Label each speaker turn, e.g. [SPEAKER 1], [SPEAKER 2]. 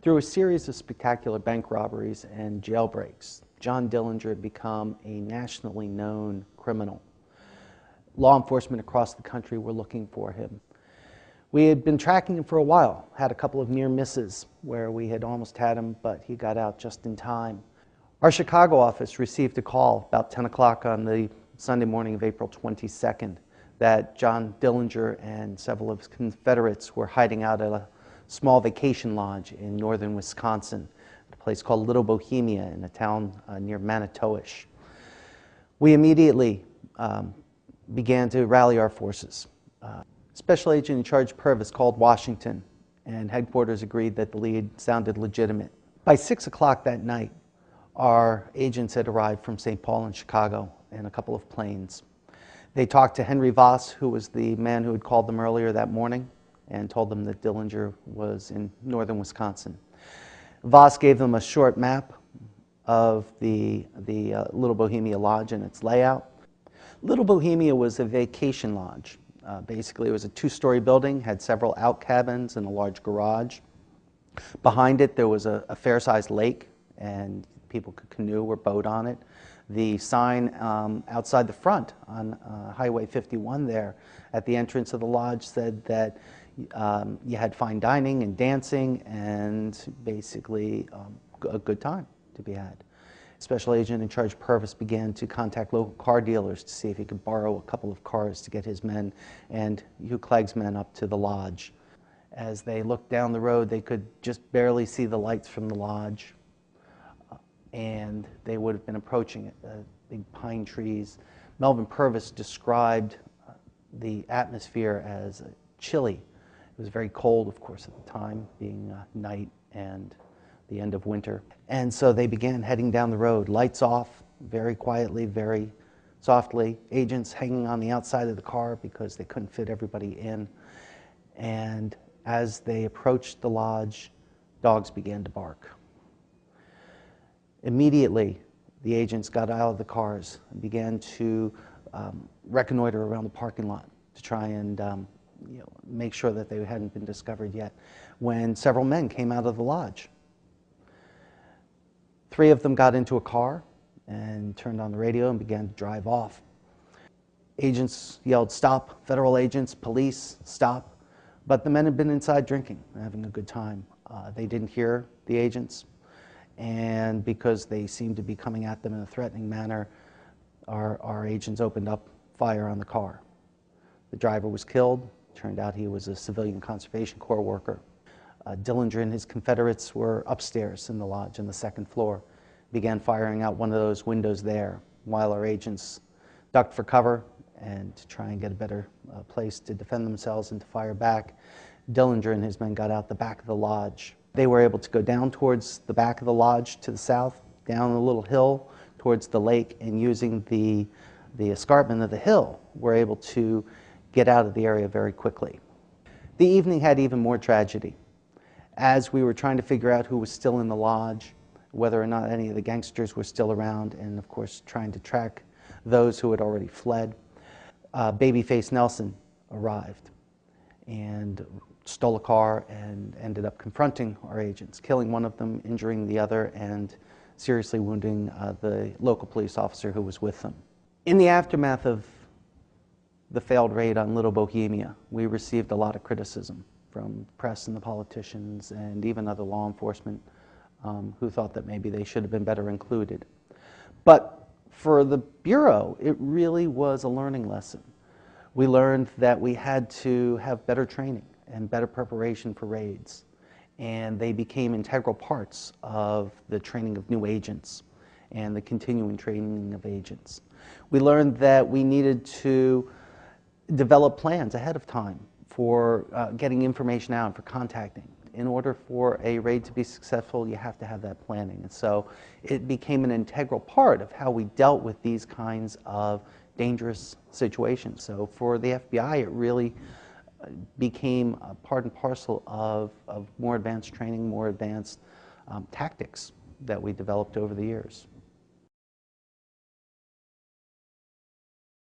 [SPEAKER 1] Through a series of spectacular bank robberies and jailbreaks, John Dillinger had become a nationally known criminal. Law enforcement across the country were looking for him. We had been tracking him for a while, had a couple of near misses where we had almost had him, but he got out just in time. Our Chicago office received a call about 10 o'clock on the Sunday morning of April 22nd that John Dillinger and several of his Confederates were hiding out at a small vacation lodge in northern Wisconsin, a place called Little Bohemia in a town near Manitowish. We immediately began to rally our forces. Special Agent in Charge Purvis called Washington, and headquarters agreed that the lead sounded legitimate. By 6 o'clock that night, our agents had arrived from St. Paul and Chicago in a couple of planes. They talked to Henry Voss, who was the man who had called them earlier that morning, and told them that Dillinger was in northern Wisconsin. Voss gave them a short map of the Little Bohemia Lodge and its layout. Little Bohemia was a vacation lodge. Basically, it was a two-story building, had several out cabins and a large garage. Behind it, there was a fair-sized lake, and people could canoe or boat on it. The sign outside the front on Highway 51 there at the entrance of the lodge said that you had fine dining and dancing and basically a good time to be had. Special Agent in Charge Purvis began to contact local car dealers to see if he could borrow a couple of cars to get his men and Hugh Clegg's men up to the lodge. As they looked down the road, they could just barely see the lights from the lodge, and they would have been approaching it, big pine trees. Melvin Purvis described the atmosphere as chilly. It was very cold, of course, at the time, being night and the end of winter. And so they began heading down the road, lights off, very quietly, very softly, agents hanging on the outside of the car because they couldn't fit everybody in. And as they approached the lodge, dogs began to bark. Immediately, the agents got out of the cars and began to reconnoiter around the parking lot to try and make sure that they hadn't been discovered yet, when several men came out of the lodge. 3 of them got into a car and turned on the radio and began to drive off. Agents yelled, "Stop!" Federal agents, police, stop. But the men had been inside drinking and having a good time. They didn't hear the agents, and because they seemed to be coming at them in a threatening manner, our agents opened up fire on the car. The driver was killed. Turned out he was a civilian Conservation Corps worker. Dillinger and his Confederates were upstairs in the lodge on the second floor, began firing out one of those windows there while our agents ducked for cover and to try and get a better place to defend themselves and to fire back. Dillinger and his men got out the back of the lodge. They were able to go down towards the back of the lodge to the south, down a little hill towards the lake, and using the escarpment of the hill, were able to get out of the area very quickly. The evening had even more tragedy. As we were trying to figure out who was still in the lodge, whether or not any of the gangsters were still around, and of course trying to track those who had already fled, Babyface Nelson arrived and stole a car and ended up confronting our agents, killing one of them, injuring the other, and seriously wounding the local police officer who was with them. In the aftermath of the failed raid on Little Bohemia, we received a lot of criticism from press and the politicians and even other law enforcement who thought that maybe they should have been better included. But for the Bureau, it really was a learning lesson. We learned that we had to have better training and better preparation for raids, and they became integral parts of the training of new agents and the continuing training of agents. We learned that we needed to develop plans ahead of time for getting information out and for contacting. In order for a raid to be successful, you have to have that planning. And so it became an integral part of how we dealt with these kinds of dangerous situations. So for the FBI, it really became a part and parcel of more advanced training, more advanced tactics that we developed over the years.